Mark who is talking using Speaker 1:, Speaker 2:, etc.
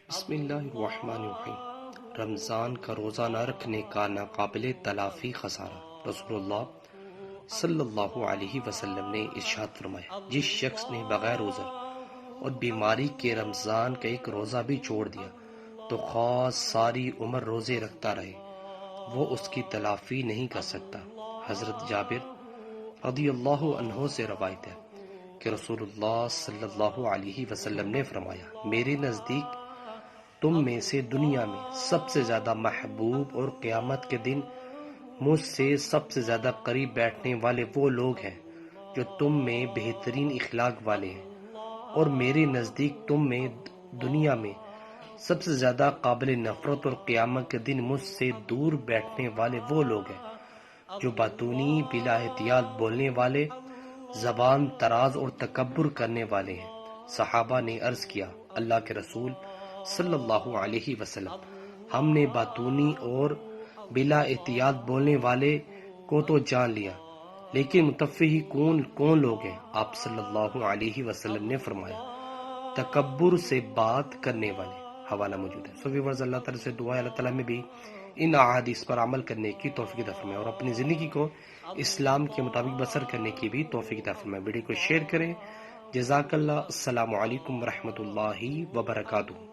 Speaker 1: بسم اللہ الرحمن الرحیم۔ رمضان کا روزہ نہ رکھنے کا ناقابل تلافی خسارہ۔ رسول اللہ صلی اللہ علیہ وسلم نے ارشاد فرمایا، جس شخص نے بغیر عذر اور بیماری کے رمضان کا ایک روزہ بھی چھوڑ دیا تو خواہ ساری عمر روزے رکھتا رہے، وہ اس کی تلافی نہیں کر سکتا۔ حضرت جابر رضی اللہ عنہ سے روایت ہے کہ رسول اللہ صلی اللہ علیہ وسلم نے فرمایا، میرے نزدیک تم میں سے دنیا میں سب سے زیادہ محبوب اور قیامت کے دن مجھ سے سب سے زیادہ قریب بیٹھنے والے وہ لوگ ہیں جو تم میں بہترین اخلاق والے ہیں، اور میرے نزدیک تم میں دنیا میں سب سے زیادہ قابل نفرت اور قیامت کے دن مجھ سے دور بیٹھنے والے وہ لوگ ہیں جو باتونی بلا احتیاط بولنے والے، زبان تراز اور تکبر کرنے والے ہیں۔ صحابہ نے عرض کیا، اللہ کے رسول صلی اللہ علیہ وسلم، ہم نے باتونی اور بلا احتیاط بولنے والے کو تو جان لیا، لیکن متفقی کون لوگ ہیں؟ آپ صلی اللہ علیہ وسلم نے فرمایا، تکبر سے بات کرنے والے۔ حوالہ موجود ہے۔ سو ویورز، اللہ تعالیٰ سے دعا ہے اللہ تعالیٰ میں بھی ان احادیث پر عمل کرنے کی توفیق عطا فرمائے اور اپنی زندگی کو اسلام کے مطابق بسر کرنے کی بھی توفیق عطا فرمائے۔ ویڈیو کو شیئر کریں۔ جزاک اللہ۔ السلام علیکم ورحمۃ اللہ وبرکاتہ۔